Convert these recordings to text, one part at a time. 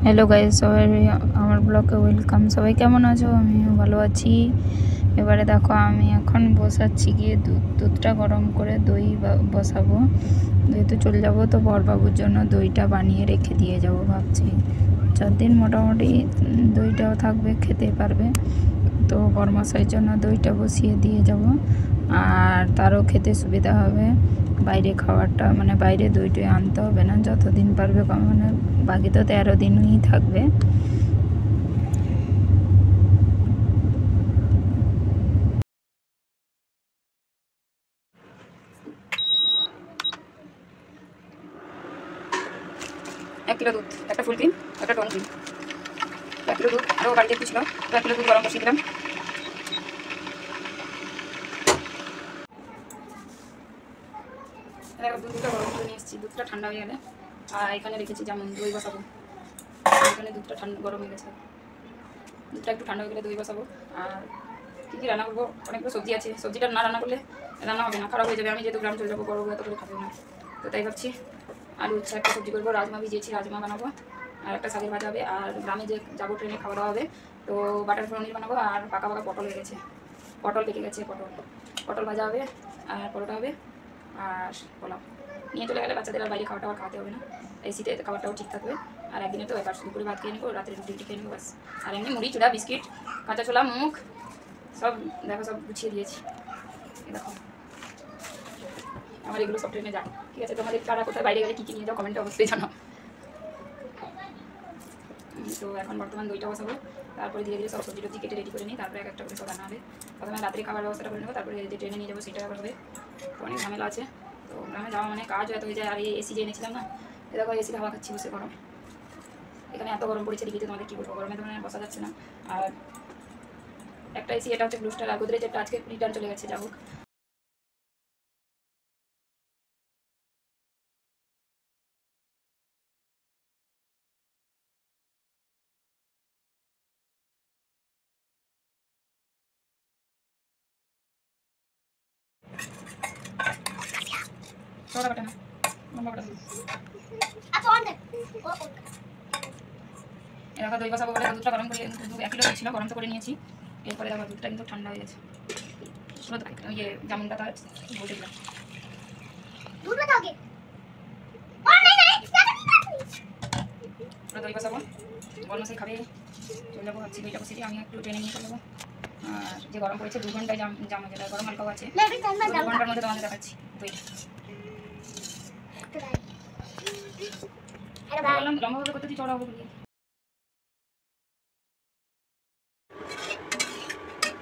Hello guys, সবাই আমার ব্লগে ওয়েলকাম। সবাই কেমন আছো? আমিও ভালো আছি। এবারে দেখো আমি এখন বসাচ্ছি গিয়ে দুধটা গরম করে দই বসাবো। যেহেতু চলে যাব তো বরবাবুর জন্য দইটা বানিয়ে রেখে দিয়ে যাব ভাবছি। 4 দিন মোটামুটি দইটাও থাকবে, খেতে পারবে। তো বরমশাইয়ের জন্য দইটা বসিয়ে দিয়ে যাব, আর তারও খেতে সুবিধা হবে। বাইরে খাবারটা মানে বাইরে দইটা আনতে হবে না, যতদিন পারবে মানে বাকি তো 13 দিনই থাকবে। এক কিলো দুধ, একটা ফুল ক্রিম, একটা টন ক্রিম, 1 কিলো দুধ আরও বাড়িতে একটু ছিল, 1 কিলো দুধ গরম বসিয়ে দিলাম। দুধটা গরম করে নিয়ে এসেছি, দুধটা ঠান্ডা হয়ে গেলে আর এখানে রেখেছি যেমন দই বসাবো। এখানে দুধটা ঠান্ডা গরম হয়ে গেছে, দুধটা একটু ঠান্ডা হয়ে গেলে দই বসাবো। আর কী কী রান্না করবো, অনেকগুলো সবজি আছে, সবজিটা না রান্না করলে রান্না হবে না, খারাপ হয়ে যাবে। আমি যেহেতু গ্রাম চলে যাবো, বড় এত করে খাবো না, তো তাই ভাবছি আলু উচ্ছে একটা সবজি করবো। রাজমা ভিজিয়েছি, রাজমা বানাবো, আর একটা শাকের ভাজা হবে। আর গ্রামে যে যাবো ট্রেনে খাওয়া দাওয়া হবে, তো বাটার পনির বানাবো। আর পাকা পাকা পটল হয়ে গেছে, পটল পেকে গেছে, পটল ভাজা হবে, আর পরোটা হবে, আর পোলাও। নিয়ে চলে গেলে বাচ্চাদের আর বাইরে খাওয়াটা খাওয়াতে হবে না, এই শীতে খাবারটাও ঠিক থাকবে। আর একদিনে তো এবার দুপুরে ভাত খেয়ে নেবো, রাত্রে রুটি খেয়ে নেবো বাস। আর এমনি মুড়ি চূড়া বিস্কিট কাঁচা ছোলা মুখ সব দেখো, সব গুছিয়ে দিয়েছি। দেখো আমার এগুলো সব ট্রেনে যায়। ঠিক আছে, তোমাদের কারা কোথায় বাইরে গেলে কী কী নিয়ে যাও কমেন্টে অবশ্যই জানাও। তো এখন বর্তমান দইটা বসাবো, তারপরে ধীরে ধীরে সব সবজি টবজি কেটে রেডি করে নিই, তারপরে এক একটা করে সব রান্না হবে। প্রথমে রাত্রে খাবার ব্যবস্থাটা করে নেবো, তারপরে যে ট্রেনে নিয়ে যাবো সেটা করবে। তো অনেক ঝামেলা আছে, তো গ্রামে যাওয়া মানে কাজও এত হয়ে যায়। আর এই এসি যে এনেছিলাম না, এরকম এসির হাওয়া খাচ্ছি বসে গরমে। এখানে এত গরম পড়েছে দিকে, তোমাদের কী বলবো, গরমে তো মানে বসা যাচ্ছে না। আর একটা এসি, এটা হচ্ছে ব্লু স্টার, আর গোদরেজ একটা আজকে রিটার্ন চলে গেছে, যা হোক। কাটা না, লম্বা কাটা এরকম দই বসাবো বলে দুধটা গরম করে 1 কিলো ছিল, গরম তো করে নিয়েছি। এরপরে দেখো দুধটা কিন্তু ঠান্ডা হয়ে গেছে, পুরো ইয়ে জামুনটা তার বলতে দিলাম। পুরো দই বসাবো, বরমশাই খাবে, চলে যাবো ভাবছি। দইটা বসিয়ে আমি একটু ট্রেনে নিয়ে চলে যাবো। আর যে গরম পড়েছে 2 ঘন্টায় জামা যেটা গরম হালকাও আছে, 2 ঘন্টার মধ্যে তোমাদের দেখাচ্ছি দইটা। লম্বাভাবে করতে চড়া হবে।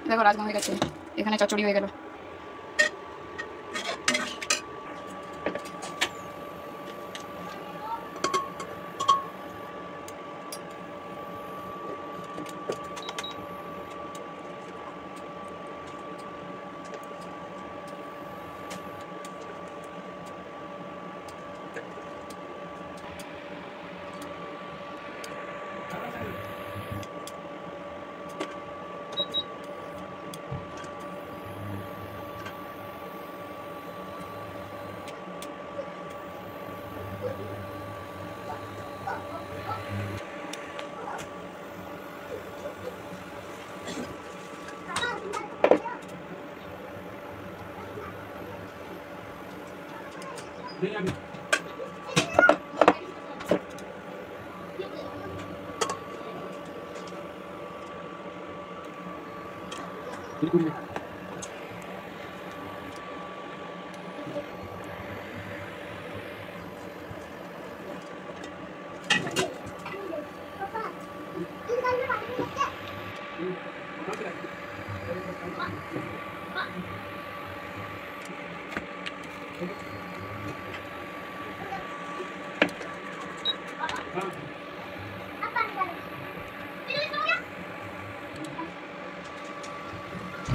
দেখো রাজমা হয়ে গেছে, এখানে চচ্চড়ি হয়ে গেল।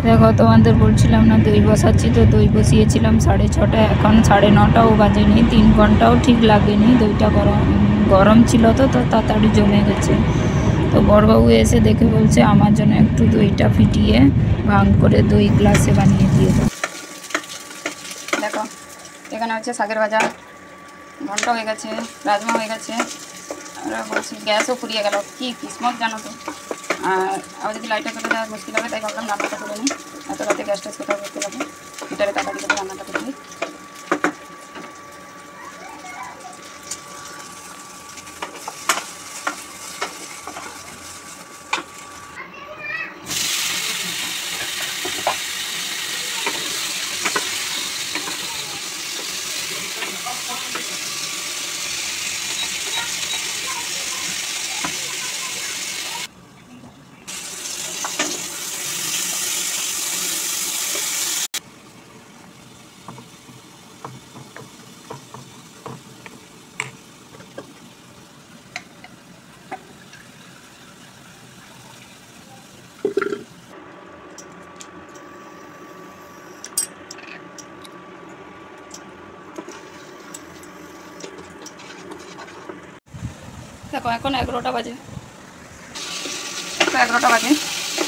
দেখো তোমাদের বলছিলাম না দই বসাচ্ছি, তো দই বসিয়েছিলাম 6:30, এখন 9:30ও বাজেনি, 3 ঘন্টাও ঠিক লাগেনি। দইটা গরম ছিল তো তাড়াতাড়ি জমে গেছে। তো বড়বাবু এসে দেখে বলছে আমার জন্য একটু দইটা ফিটিয়ে ভাঙ করে দই গ্লাসে বানিয়ে দিয়ে দাও। দেখো এখানে হচ্ছে শাকের ভাজা, ঘন্টা হয়ে গেছে, রাজমা হয়ে গেছে, ওরা বলছি গ্যাসও ফুরিয়ে গেল, কি কিসমত জানো তো। আর আবার যদি লাইটটা চলে যাওয়া মুশকিল হবে, তাই ভাবলাম রান্নাটা করে নিই। এত রাতে গ্যাস ট্যাস কোথাও করতে যাবো, হিটারে তাড়াতাড়ি করে রান্নাটা করে নিই। দেখো এখন 11টা বাজে, 11টা বাজে।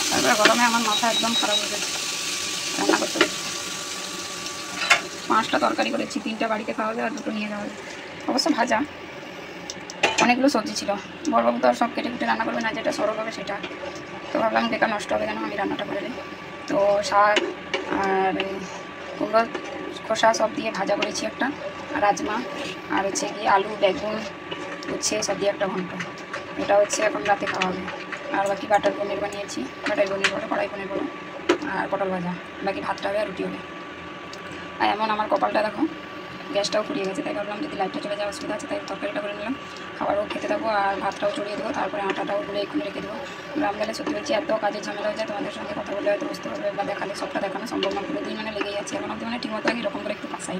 তারপরে গরমে আমার মাথা একদম খারাপ হয়ে গেছে রান্না করতে। 5টা তরকারি করেছি, 3টা বাড়িতে খাওয়া যায় আর 2টো নিয়ে যাওয়া যায়। অবশ্য ভাজা অনেকগুলো সবজি ছিল। বড়বাবু তো আর সব কেটে কুটে রান্না করবে না, যেটা সরল হবে সেটা। তো ভাবলাম বেকার নষ্ট হবে কেন, আমি রান্নাটা করে দিই। তো শাক আর কুমড়ো খোসা সব দিয়ে ভাজা করেছি একটা, আর রাজমা, আর হচ্ছে কি আলু বেগুন উচ্ছে সব দিয়ে একটা ঘন্ট। এটা হচ্ছে এখন রাতে খাওয়া হবে। আর বাকি বাটার পনির বানিয়েছি, বাটার পনির বলো কড়াই পনির বলো, আর পটল ভাজা। বাকি ভাতটা হবে আর রুটি হবে। আর এমন আমার কপালটা দেখো, গ্যাসটাও ফুরিয়ে গেছে, তাই ভাবলাম যদি লাইটটা চলে যাওয়ার অসুবিধা আছে, তাই তরকারিটা করে নিলাম। খাবারও খেতে থাকবো আর ভাতটাও চড়িয়ে দেবো, তারপরে আটাটাও গুলে এক্ষুনি রেখে দেবো। গ্রাম গেলে সত্যি বলছি এত কাজের ঝামেলা হয়ে যায়, তোমাদের সঙ্গে কথা বলে হয়তো বুঝতে পারবে, বা দেখালে সবটা দেখানো সম্ভব না। পুরো দিন মানে লেগেই আছে, এখন অব্দি মানে ঠিকমতো আগে এরকম করে একটু পাসাই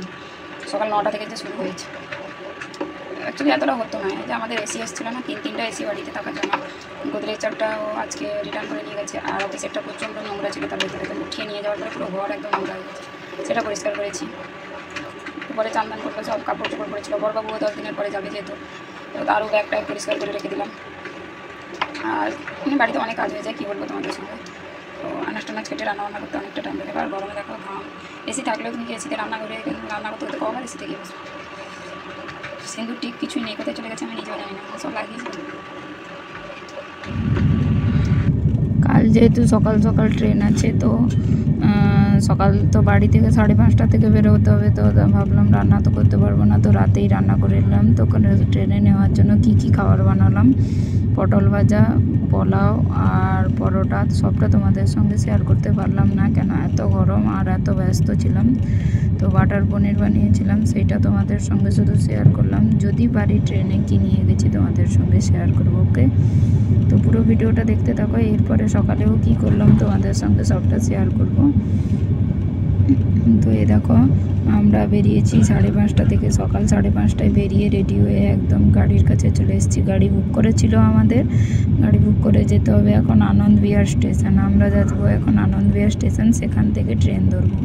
সকাল 9টা থেকে যে শুরু হয়েছে। অ্যাকচুয়ালি এতটা হতো না, এই যে আমাদের এসি এসেছিলো না, 3টা এসি বাড়িতে থাকার জন্য গোদরেজ চারটাও আজকে রিটার্ন করে নিয়ে গেছে। আর অফিসেরটা প্রচণ্ড নোংরা ছিল, তার ভেতরে তো উঠিয়ে নিয়ে যাওয়ার পরে পুরো ঘর একদম নোংরা হয়ে গেছে, সেটা পরিষ্কার করেছি। পরে চান্দান করলো, সব কাপড় চোপড় পড়েছিলো। বড়বাবুও 10 দিনের পরে যাবে যেহেতু, তো তারও ব্যাগটা পরিষ্কার করে রেখে দিলাম। আর বাড়িতে অনেক কাজ হয়ে যায়, কী বলবো তোমাদের সঙ্গে। তো আনাজ টানাজ কেটে রান্নাবান্না করতে অনেকটা টাইম লাগে। আর গরমে দেখো ঘাম, এসি থাকলেও তুমি কি এসিতে রান্না করে রান্না করতে করতে কবার এসিতে গিয়ে বসো। সিন্দুর ঠিক কিছুই নেই, কোথায় চলে গেছে আমি নিজেও জানি না, সব লাগিয়েছি। কাল যেহেতু সকাল সকাল ট্রেন আছে, তো সকাল তো বাড়ি থেকে 5:30 থেকে বেরোতে হবে। তো ভাবলাম রান্না তো করতে পারবো না, তো রাতেই রান্না করে নিলাম। তো ট্রেনে নেওয়ার জন্য কি কি খাবার বানালাম, পটল ভাজা, পোলাও আর পরোটা, সবটা তোমাদের সঙ্গে শেয়ার করতে পারলাম না, কেন এত গরম আর এত ব্যস্ত ছিলাম। তো বাটার পনির বানিয়েছিলাম, সেইটা তোমাদের সঙ্গে শুধু শেয়ার করলাম। যদি পারি ট্রেনে কি নিয়ে গেছি তোমাদের সঙ্গে শেয়ার করবো, ওকে। তো পুরো ভিডিওটা দেখতে থাকো, এরপরে সকালেও কি করলাম তোমাদের সঙ্গে সবটা শেয়ার করব। তো এই দেখো আমরা বেরিয়েছি 5:30 থেকে, সকাল 5:30টায় বেরিয়ে রেডি হয়ে একদম গাড়ির কাছে চলে এসেছি। গাড়ি বুক করেছিল আমাদের, গাড়ি বুক করে যেতে হবে এখন আনন্দ বিহার স্টেশন। আমরা যাবো এখন আনন্দ বিহার স্টেশন, সেখান থেকে ট্রেন ধরবো।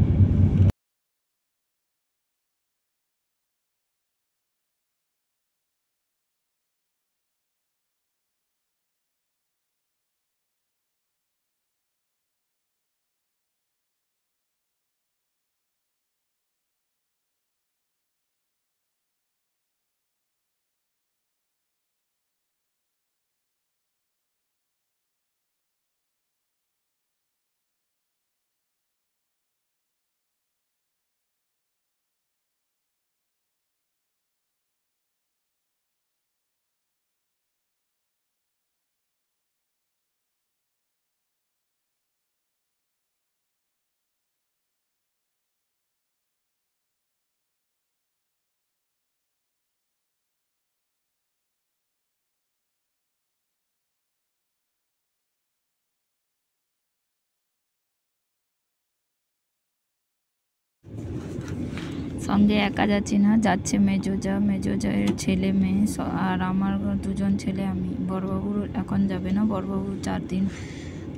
সঙ্গে একা যাচ্ছি না, যাচ্ছে মেজোজায়ের ছেলে মেয়ে আর আমার 2জন ছেলে, আমি। বড়বাবুর এখন যাবে না, বড়বাবু 4 দিন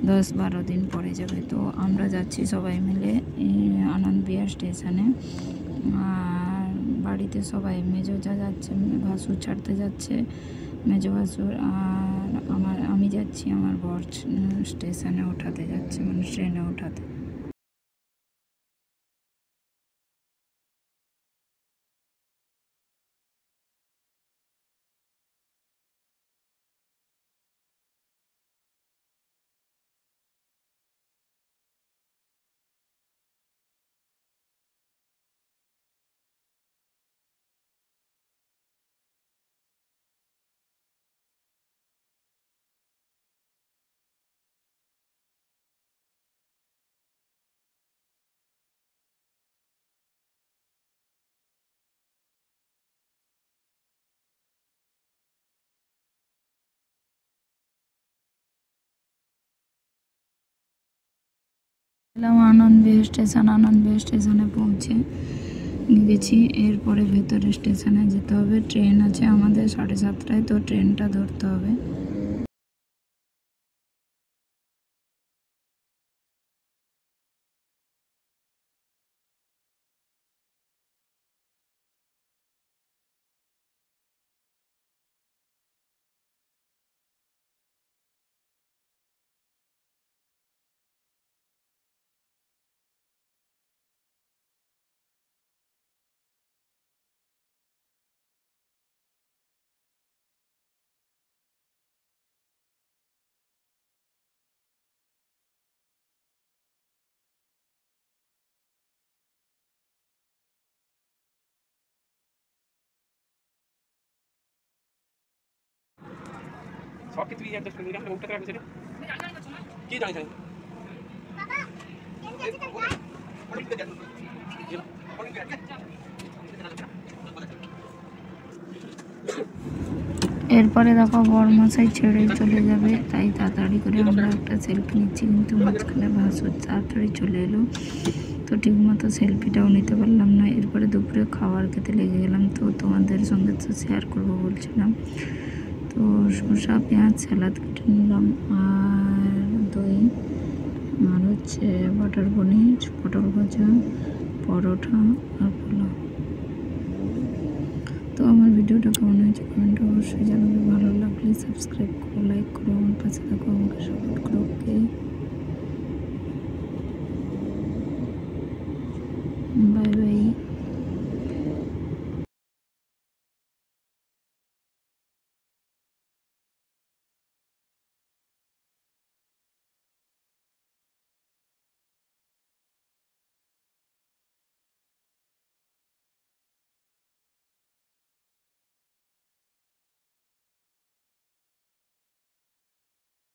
10-12 দিন পরে যাবে। তো আমরা যাচ্ছি সবাই মিলে আনন্দ বিহার স্টেশনে। আর বাড়িতে সবাই, মেজোজা যাচ্ছে, ভাসুর ছাড়তে যাচ্ছে, মেজো ভাসুর, আর আমি যাচ্ছি আমার বর স্টেশনে ওঠাতে যাচ্ছে, মানে ট্রেনে ওঠাতে। আনন্দ বিহার স্টেশন, আনন্দ বিহার স্টেশনে পৌঁছে গেছি। এরপরে ভেতরে স্টেশনে যেতে হবে। ট্রেন আছে আমাদের 7:30টায়, তো ট্রেনটা ধরতে হবে। সব কিছু অ্যাডজাস্ট করে দিলাম, ওটা রাখবে সেটা কি জানি জানি এরপরে দেখো বড়মশাই ছেড়ে চলে যাবে, তাই তাড়াতাড়ি করে আমরা একটা সেলফি নিচ্ছি, কিন্তু মাঝখানে বাস তাড়াতাড়ি চলে এলো, তো ঠিকমতো সেলফিটাও নিতে পারলাম না। এরপরে দুপুরে খাবার খেতে লেগে গেলাম, তো তোমাদের সঙ্গে তো শেয়ার করবো বলছিলাম। তো শসা পেঁয়াজ স্যালাদ কেটে নিলাম, আর দই, আর হচ্ছে বাটার পনির, পটল ভাজা, পরোটা আর পোলাও। তো আমার ভিডিওটা কেমন হয়েছে কমেন্টে অবশ্যই জানাবে। ভালো লাগলে সাবস্ক্রাইব করো, লাইক করো, আমার পাশে থাকো, আমাকে সাপোর্ট করো। ওকে।